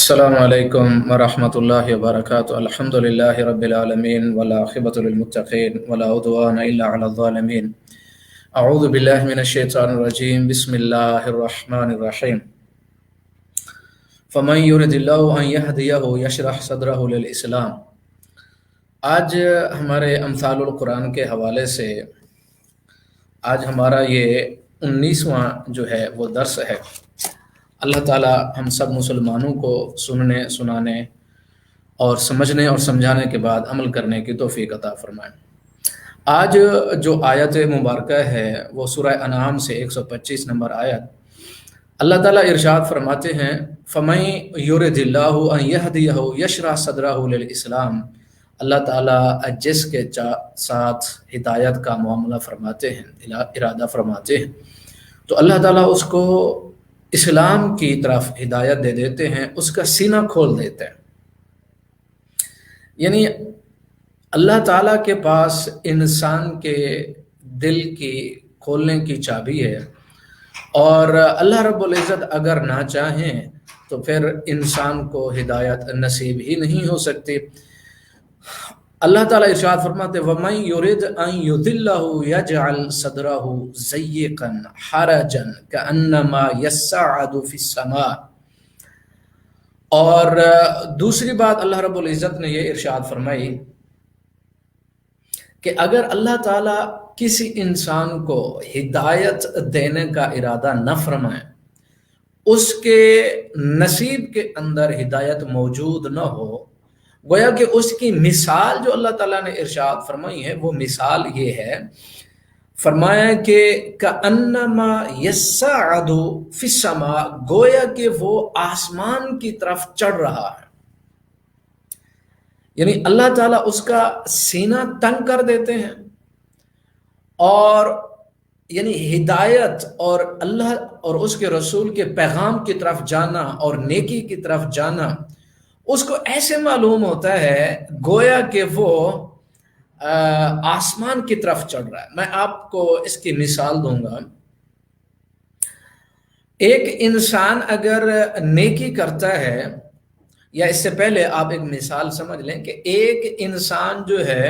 السلام علیکم ورحمۃ اللہ وبرکاتہ الحمد للہ رب العالمین والعاقبۃ للمتقین ولا عدوان الا علی الظالمین اعوذ باللہ من الشیطان الرجیم بسم اللہ الرحمن الرحیم فمن یرد اللہ ان یہدیہ یشرح صدرہ للاسلام۔ آج ہمارے امثال القرآن کے حوالے سے آج ہمارا یہ 19واں جو ہے وہ درس ہے۔ اللہ تعالی ہم سب مسلمانوں کو سننے، سنانے اور سمجھنے اور سمجھانے کے بعد عمل کرنے کی توفیق عطا فرمائے۔ آج جو آیت مبارکہ ہے وہ سورہ انعام سے 125 نمبر آیت، اللہ تعالیٰ ارشاد فرماتے ہیں فَمَن يُرِدِ اللَّهُ أَن يَهْدِيَهُ يَشْرَحْ صَدْرَهُ لِلْإِسْلَامِ۔ اللہ تعالیٰ جس کے ساتھ ہدایت کا معاملہ فرماتے ہیں، ارادہ فرماتے ہیں، تو اللہ تعالیٰ اس کو اسلام کی طرف ہدایت دے دیتے ہیں، اس کا سینہ کھول دیتے ہیں۔ یعنی اللہ تعالیٰ کے پاس انسان کے دل کی کھولنے کی چابی ہے، اور اللہ رب العزت اگر نہ چاہیں تو پھر انسان کو ہدایت نصیب ہی نہیں ہو سکتی۔ اللہ تعالیٰ ارشاد فرماتے وَمَن يُرِدْ أَن يُضِلَّهُ يَجْعَلْ صَدْرَهُ ضَيِّقًا حَرَجًا كَأَنَّمَا يَصَّعَّدُ فِي السَّمَاءِ۔ اور دوسری بات اللہ رب العزت نے یہ ارشاد فرمائی کہ اگر اللہ تعالیٰ کسی انسان کو ہدایت دینے کا ارادہ نہ فرمائے، اس کے نصیب کے اندر ہدایت موجود نہ ہو، گویا کہ اس کی مثال جو اللہ تعالیٰ نے ارشاد فرمائی ہے وہ مثال یہ ہے، فرمایا کہ کَأَنَّمَا يَصَّعَّدُ فِي السَّمَاءِ، گویا کہ وہ آسمان کی طرف چڑھ رہا ہے۔ یعنی اللہ تعالیٰ اس کا سینہ تنگ کر دیتے ہیں، اور یعنی ہدایت اور اللہ اور اس کے رسول کے پیغام کی طرف جانا اور نیکی کی طرف جانا اس کو ایسے معلوم ہوتا ہے گویا کہ وہ آسمان کی طرف چڑھ رہا ہے۔ میں آپ کو اس کی مثال دوں گا۔ ایک انسان اگر نیکی کرتا ہے، یا اس سے پہلے آپ ایک مثال سمجھ لیں کہ ایک انسان جو ہے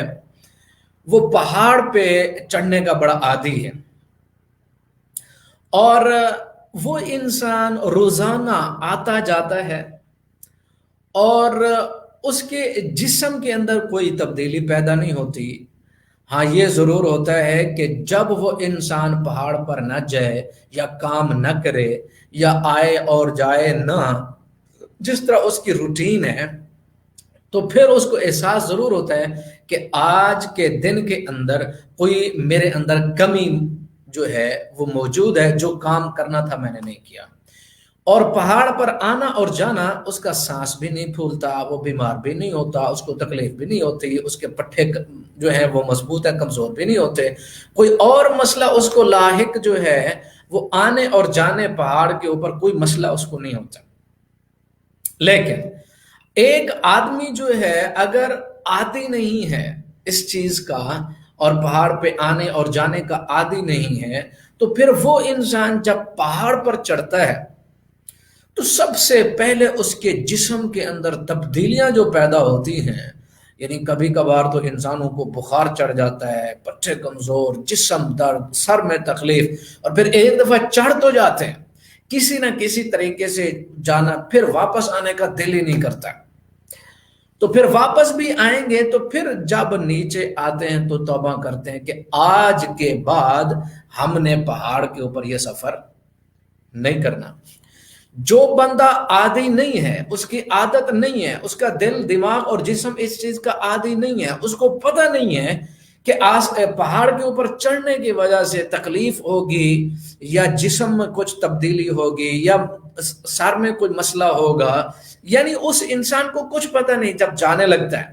وہ پہاڑ پہ چڑھنے کا بڑا عادی ہے، اور وہ انسان روزانہ آتا جاتا ہے، اور اس کے جسم کے اندر کوئی تبدیلی پیدا نہیں ہوتی۔ ہاں یہ ضرور ہوتا ہے کہ جب وہ انسان پہاڑ پر نہ جائے یا کام نہ کرے یا آئے اور جائے نہ، جس طرح اس کی روٹین ہے، تو پھر اس کو احساس ضرور ہوتا ہے کہ آج کے دن کے اندر کوئی میرے اندر کمی جو ہے وہ موجود ہے، جو کام کرنا تھا میں نے نہیں کیا۔ اور پہاڑ پر آنا اور جانا، اس کا سانس بھی نہیں پھولتا، وہ بیمار بھی نہیں ہوتا، اس کو تکلیف بھی نہیں ہوتی، اس کے پٹھے جو ہے وہ مضبوط ہے، کمزور بھی نہیں ہوتے، کوئی اور مسئلہ اس کو لاحق جو ہے وہ آنے اور جانے پہاڑ کے اوپر کوئی مسئلہ اس کو نہیں ہوتا۔ لیکن ایک آدمی جو ہے اگر عادی نہیں ہے اس چیز کا، اور پہاڑ پہ آنے اور جانے کا عادی نہیں ہے، تو پھر وہ انسان جب پہاڑ پر چڑھتا ہے تو سب سے پہلے اس کے جسم کے اندر تبدیلیاں جو پیدا ہوتی ہیں، یعنی کبھی کبھار تو انسانوں کو بخار چڑھ جاتا ہے، پٹھے کمزور، جسم درد، سر میں تکلیف، اور پھر ایک دفعہ چڑھ تو جاتے ہیں، کسی نہ کسی طریقے سے جانا، پھر واپس آنے کا دل ہی نہیں کرتا۔ تو پھر واپس بھی آئیں گے تو پھر جب نیچے آتے ہیں تو توبہ کرتے ہیں کہ آج کے بعد ہم نے پہاڑ کے اوپر یہ سفر نہیں کرنا۔ جو بندہ عادی نہیں ہے، اس کی عادت نہیں ہے، اس کا دل، دماغ اور جسم اس چیز کا عادی نہیں ہے، اس کو پتہ نہیں ہے کہ پہاڑ کے اوپر چڑھنے کی وجہ سے تکلیف ہوگی، یا جسم میں کچھ تبدیلی ہوگی، یا سر میں کوئی مسئلہ ہوگا، یعنی اس انسان کو کچھ پتہ نہیں جب جانے لگتا ہے۔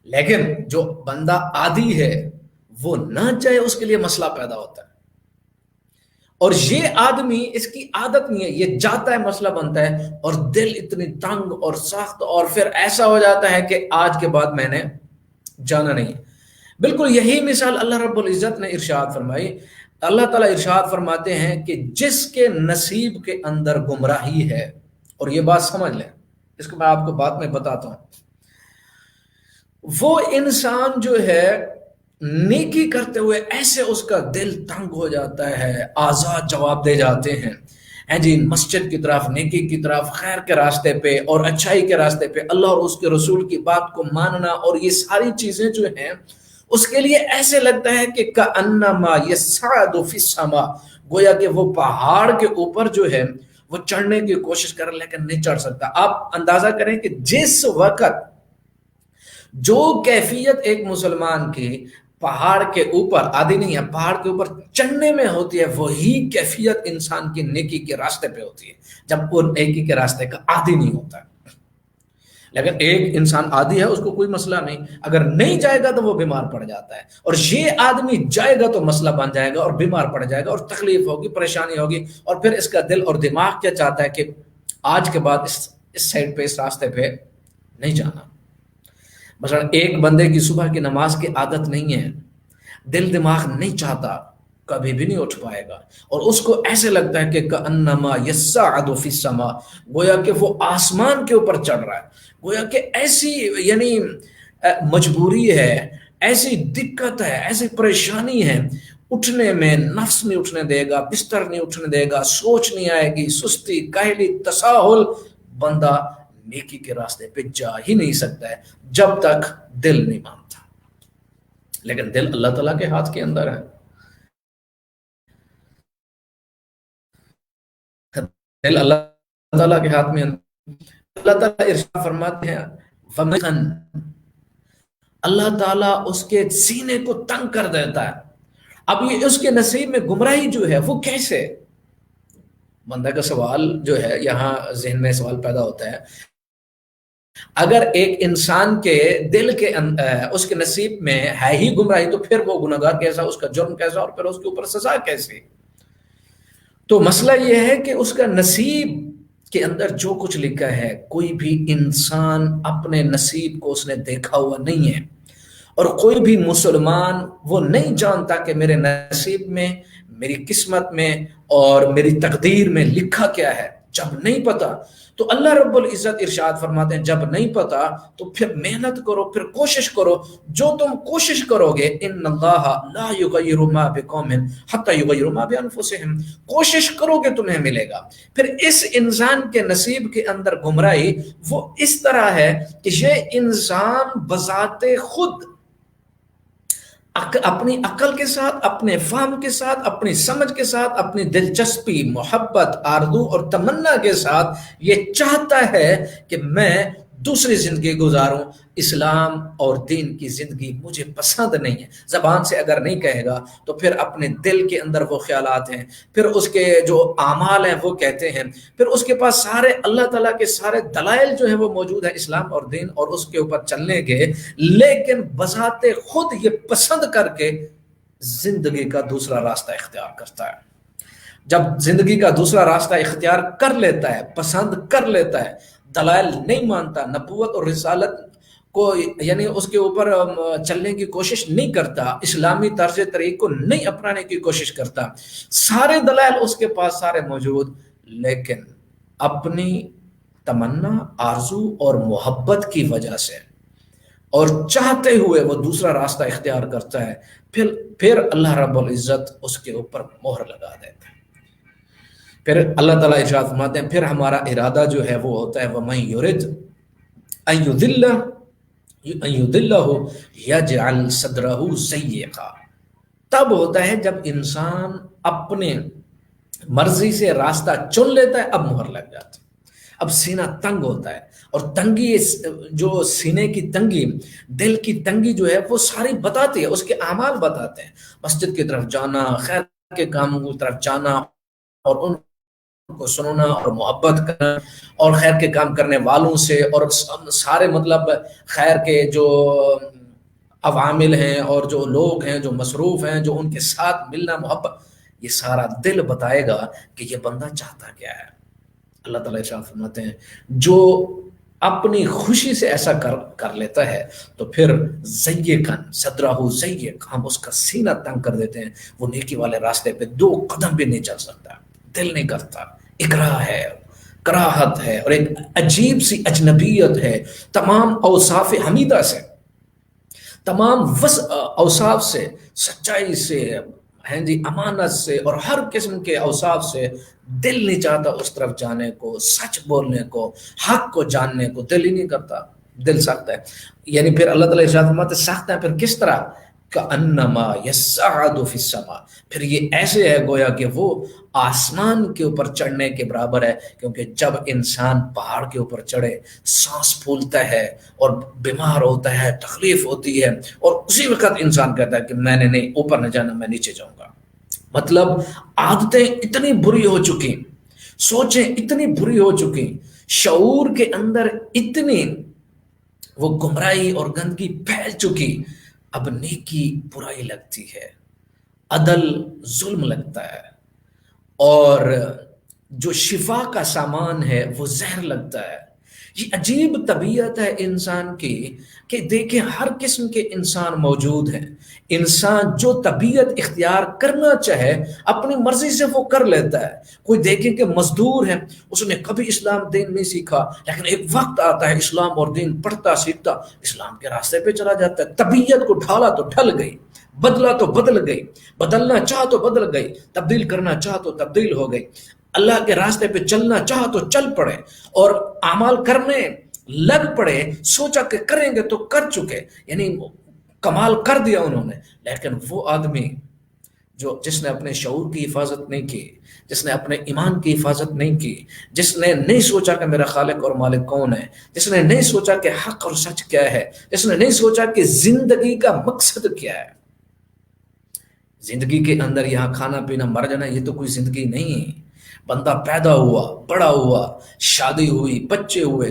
لیکن جو بندہ عادی ہے وہ نہ چاہے اس کے لیے مسئلہ پیدا ہوتا ہے، اور یہ آدمی اس کی عادت نہیں ہے، یہ جاتا ہے مسئلہ بنتا ہے، اور دل اتنی تنگ اور سخت، اور پھر ایسا ہو جاتا ہے کہ آج کے بعد میں نے جانا نہیں۔ بالکل یہی مثال اللہ رب العزت نے ارشاد فرمائی۔ اللہ تعالیٰ ارشاد فرماتے ہیں کہ جس کے نصیب کے اندر گمراہی ہے اور یہ بات سمجھ لیں، اس کو میں آپ کو بعد میں بتاتا ہوں. وہ انسان جو ہے نیکی کرتے ہوئے ایسے اس کا دل تنگ ہو جاتا ہے، آزاد جواب دے جاتے ہیں، جی مسجد کی طرف، نیکی کی طرف، خیر کے راستے پہ اور اچھائی کے راستے پہ، اللہ اور اس کے رسول کی بات کو ماننا، اور یہ ساری چیزیں جو ہیں اس کے لیے ایسے لگتا ہے کہ کأنما یصعد فی السما، گویا کہ وہ پہاڑ کے اوپر جو ہے وہ چڑھنے کی کوشش کر لیکن نہیں چڑھ سکتا. آپ اندازہ کریں کہ جس وقت جو کیفیت ایک مسلمان کی پہاڑ کے اوپر، عادی نہیں ہے، پہاڑ کے اوپر چڑھنے میں ہوتی ہے، وہی کیفیت انسان کی نیکی کے راستے پہ ہوتی ہے جب وہ نیکی کے راستے کا عادی نہیں ہوتا ہے. لیکن ایک انسان عادی ہے، اس کو کوئی مسئلہ نہیں، اگر نہیں جائے گا تو وہ بیمار پڑ جاتا ہے، اور یہ آدمی جائے گا تو مسئلہ بن جائے گا اور بیمار پڑ جائے گا اور تکلیف ہوگی، پریشانی ہوگی، اور پھر اس کا دل اور دماغ کیا چاہتا ہے کہ آج کے بعد اس سائڈ پہ، اس راستے پہ نہیں جانا. مثلا ایک بندے کی صبح کی نماز کی عادت نہیں ہے، دل دماغ نہیں چاہتا، کبھی بھی نہیں اٹھ پائے گا، اور اس کو ایسے لگتا ہے کہ کأنما یصعد فی السما، گویا کہ وہ آسمان کے اوپر چڑھ رہا ہے، گویا کہ ایسی یعنی مجبوری ہے، ایسی دقت ہے، ایسی پریشانی ہے، اٹھنے میں نفس نہیں اٹھنے دے گا، بستر نہیں اٹھنے دے گا، سوچ نہیں آئے گی، سستی، کاہلی، تساہل، بندہ نیکی کے راستے پہ جا ہی نہیں سکتا ہے جب تک دل نہیں مانتا. لیکن دل اللہ تعالیٰ کے ہاتھ کے اندر ہے، دل اللہ تعالیٰ کے ہاتھ میں. اللہ تعالیٰ ارشاد فرماتے ہیں وَمَنْ، اللہ تعالیٰ اس کے سینے کو تنگ کر دیتا ہے. اب یہ اس کے نصیب میں گمراہی جو ہے وہ کیسے؟ بندہ کا سوال جو ہے یہاں ذہن میں سوال پیدا ہوتا ہے، اگر ایک انسان کے دل کے اس کے نصیب میں ہے ہی گمراہی، تو پھر وہ گناہگار کیسا، اس کا جرم کیسا، اور پھر اس کے اوپر سزا کیسی؟ تو مسئلہ یہ ہے کہ اس کا نصیب کے اندر جو کچھ لکھا ہے، کوئی بھی انسان اپنے نصیب کو اس نے دیکھا ہوا نہیں ہے، اور کوئی بھی مسلمان وہ نہیں جانتا کہ میرے نصیب میں، میری قسمت میں اور میری تقدیر میں لکھا کیا ہے. جب نہیں پتا تو اللہ رب العزت ارشاد فرماتے ہیں جب نہیں پتا تو پھر محنت کرو، پھر کوشش کرو. جو تم کوشش کرو گے، ان اللہ لا یغیر ما بقوم حتی یغیروا ما بانفسہم، کوشش کرو گے تمہیں ملے گا. پھر اس انسان کے نصیب کے اندر گمراہی وہ اس طرح ہے کہ یہ انسان بذات خود اپنی عقل کے ساتھ، اپنے فہم کے ساتھ، اپنی سمجھ کے ساتھ، اپنی دلچسپی، محبت، آرزو اور تمنا کے ساتھ یہ چاہتا ہے کہ میں دوسری زندگی گزاروں، اسلام اور دین کی زندگی مجھے پسند نہیں ہے. زبان سے اگر نہیں کہے گا تو پھر اپنے دل کے اندر وہ خیالات ہیں، پھر اس کے جو اعمال ہیں وہ کہتے ہیں، پھر اس کے پاس سارے اللہ تعالیٰ کے سارے دلائل جو ہیں وہ موجود ہیں اسلام اور دین اور اس کے اوپر چلنے کے، لیکن بذات خود یہ پسند کر کے زندگی کا دوسرا راستہ اختیار کرتا ہے. جب زندگی کا دوسرا راستہ اختیار کر لیتا ہے، پسند کر لیتا ہے، دلائل نہیں مانتا، نبوت اور رسالت کو یعنی اس کے اوپر چلنے کی کوشش نہیں کرتا، اسلامی طرز طریق کو نہیں اپنانے کی کوشش کرتا، سارے دلائل اس کے پاس سارے موجود، لیکن اپنی تمنا، آرزو اور محبت کی وجہ سے اور چاہتے ہوئے وہ دوسرا راستہ اختیار کرتا ہے، پھر اللہ رب العزت اس کے اوپر مہر لگا دیتا ہے. پھر اللہ تعالیٰ ارشاد فرماتے ہیں پھر ہمارا ارادہ جو ہے وہ ہوتا ہے وَمَن يُرِدْ أَن يُضِلَّهُ يَجْعَلْ صَدْرَهُ ضَيِّقًا. تب ہوتا ہے جب انسان اپنے مرضی سے راستہ چن لیتا ہے، اب مہر لگ جاتی، اب سینہ تنگ ہوتا ہے. اور تنگی، جو سینے کی تنگی، دل کی تنگی جو ہے وہ ساری بتاتی ہے، اس کے اعمال بتاتے ہیں، مسجد کی طرف جانا، خیر کے کاموں کی طرف جانا اور ان کو سننا اور محبت کرنا اور خیر کے کام کرنے والوں سے، اور سارے مطلب خیر کے جو عوامل ہیں اور جو لوگ ہیں جو مصروف ہیں، جو ان کے ساتھ ملنا، محبت، یہ سارا دل بتائے گا کہ یہ بندہ چاہتا کیا ہے. اللہ تعالیٰ ارشاد فرماتے ہیں جو اپنی خوشی سے ایسا کر لیتا ہے تو پھر ضیقاً صدرہ ضیق، ہم اس کا سینہ تنگ کر دیتے ہیں، وہ نیکی والے راستے پہ 2 قدم بھی نہیں چل سکتا، دل نہیں کرتا، اکراہ ہے، کراہت ہے اور ایک عجیب سی اجنبیت ہے تمام اوصاف حمیدہ سے، تمام اوصاف سے، سچائی سے، ہیں جی امانت سے اور ہر قسم کے اوصاف سے دل نہیں چاہتا اس طرف جانے کو، سچ بولنے کو، حق کو جاننے کو دل ہی نہیں کرتا، دل سخت ہے۔ یعنی پھر اللہ تعالیٰ ارشاد فرماتے سخت ہے پھر کس طرح، کأنما یصعد فی السماء، پھر یہ ایسے ہے گویا کہ وہ آسمان کے اوپر چڑھنے کے برابر ہے، کیونکہ جب انسان پہاڑ کے اوپر چڑھے سانس پھولتا ہے اور بیمار ہوتا ہے، تکلیف ہوتی ہے، اور اسی وقت انسان کہتا ہے کہ میں نے نہیں اوپر نہ جانا، میں نیچے جاؤں گا۔ مطلب عادتیں اتنی بری ہو چکی، سوچیں اتنی بری ہو چکی، شعور کے اندر اتنی وہ گمراہی اور گندگی پھیل چکی، اب نیکی برائی لگتی ہے، عدل ظلم لگتا ہے، اور جو شفا کا سامان ہے وہ زہر لگتا ہے۔ یہ عجیب طبیعت ہے انسان کی کہ دیکھیں ہر قسم کے انسان موجود ہیں، انسان جو طبیعت اختیار کرنا چاہے اپنی مرضی سے وہ کر لیتا ہے۔ کوئی دیکھیں کہ مزدور ہے، اس نے کبھی اسلام دین نہیں سیکھا، لیکن ایک وقت آتا ہے اسلام اور دین پڑھتا سیکھتا اسلام کے راستے پہ چلا جاتا ہے۔ طبیعت کو ڈھالا تو ڈھل گئی، بدلا تو بدل گئی، بدلنا چاہ تو بدل گئی، تبدیل کرنا چاہ تو تبدیل ہو گئی، اللہ کے راستے پہ چلنا چاہ تو چل پڑے اور اعمال کرنے لگ پڑے، سوچا کہ کریں گے تو کر چکے، یعنی کمال کر دیا انہوں نے۔ لیکن وہ آدمی جس نے اپنے شعور کی حفاظت نہیں کی، جس نے اپنے ایمان کی حفاظت نہیں کی، جس نے نہیں سوچا کہ میرا خالق اور مالک کون ہے، جس نے نہیں سوچا کہ حق اور سچ کیا ہے، جس نے نہیں سوچا کہ زندگی کا مقصد کیا ہے۔ زندگی کے اندر یہاں کھانا پینا مر جانا یہ تو کوئی زندگی نہیں ہے۔ بندہ پیدا ہوا، بڑا ہوا، شادی ہوئی، بچے ہوئے،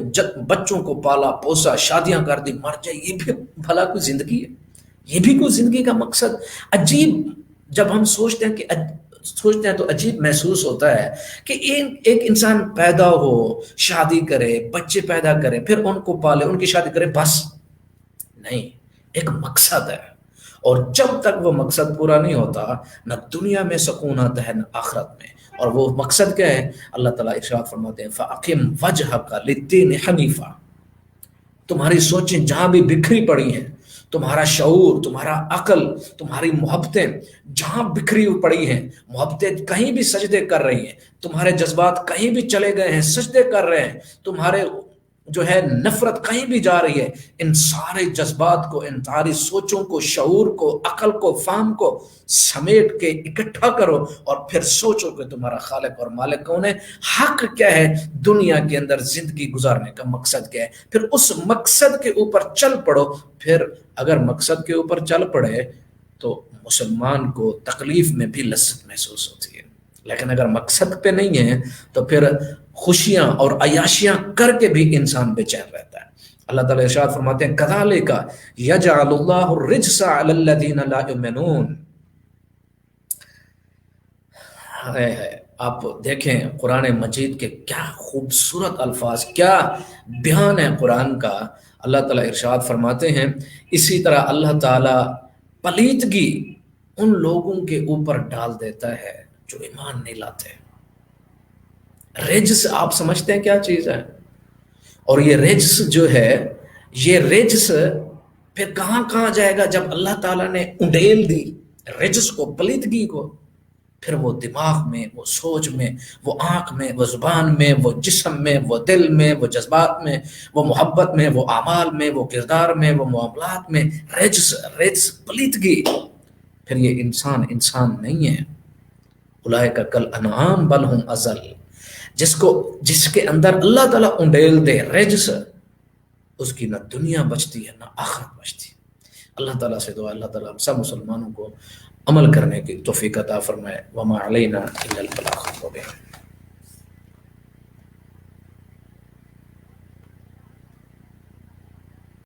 بچوں کو پالا پوسا، شادیاں کر دی، مر جائے، یہ بھی بھلا کوئی زندگی ہے؟ یہ بھی کوئی زندگی کا مقصد؟ عجیب جب ہم سوچتے ہیں تو عجیب محسوس ہوتا ہے کہ ایک انسان پیدا ہو، شادی کرے، بچے پیدا کرے، پھر ان کو پالے، ان کی شادی کرے، بس نہیں، ایک مقصد ہے، اور جب تک وہ مقصد پورا نہیں ہوتا نہ دنیا میں سکون آتا ہے نہ آخرت میں۔ اور وہ مقصد کیا ہے؟ اللہ تعالیٰ ارشاد فرماتے ہیں فَأَقِمْ وَجْهَكَ لِلدِّينِ حَنِيفًا، تمہاری سوچیں جہاں بھی بکھری پڑی ہیں، تمہارا شعور، تمہارا عقل، تمہاری محبتیں جہاں بکھری پڑی ہیں، محبتیں کہیں بھی سجدے کر رہی ہیں، تمہارے جذبات کہیں بھی چلے گئے ہیں، سجدے کر رہے ہیں، تمہارے جو ہے نفرت کہیں بھی جا رہی ہے، ان سارے جذبات کو، ان ساری سوچوں کو، شعور کو، عقل کو، فہم کو سمیٹ کے اکٹھا کرو اور پھر سوچو کہ تمہارا خالق اور مالک کون ہے، حق کیا ہے، دنیا کے اندر زندگی گزارنے کا مقصد کیا ہے، پھر اس مقصد کے اوپر چل پڑو۔ پھر اگر مقصد کے اوپر چل پڑے تو مسلمان کو تکلیف میں بھی لذت محسوس ہوتی ہے، لیکن اگر مقصد پہ نہیں ہے تو پھر خوشیاں اور عیاشیاں کر کے بھی انسان بے چین رہتا ہے۔ اللہ تعالیٰ ارشاد فرماتے ہیں کذالک یجعل اللہ الرجس علی الذین لا یؤمنون۔ آپ دیکھیں قرآن مجید کے کیا خوبصورت الفاظ، کیا بیان ہے قرآن کا۔ اللہ تعالیٰ ارشاد فرماتے ہیں اسی طرح اللہ تعالیٰ پلیدگی ان لوگوں کے اوپر ڈال دیتا ہے جو ایمان نہیں لاتے۔ رجس آپ سمجھتے ہیں کیا چیز ہے؟ اور یہ رجس جو ہے، یہ رجس پھر کہاں کہاں جائے گا جب اللہ تعالیٰ نے انڈیل دی رجس کو، پلیدگی کو، پھر وہ دماغ میں، وہ سوچ میں، وہ آنکھ میں، وہ زبان میں، وہ جسم میں، وہ دل میں، وہ جذبات میں، وہ محبت میں، وہ اعمال میں، وہ کردار میں، وہ معاملات میں، رجس پلیدگی، پھر یہ انسان نہیں ہے۔ اولئک کالانعام بل ہم اضل، جس کے اندر اللہ تعالیٰ انڈیل دے رجس، اس کی نہ دنیا بچتی ہے نہ آخرت بچتی ہے۔ اللہ تعالیٰ سے دعا اللہ تعالیٰ ہم سب مسلمانوں کو عمل کرنے کی توفیق عطا فرمائے۔ وما علینا الا البلاغ المبین۔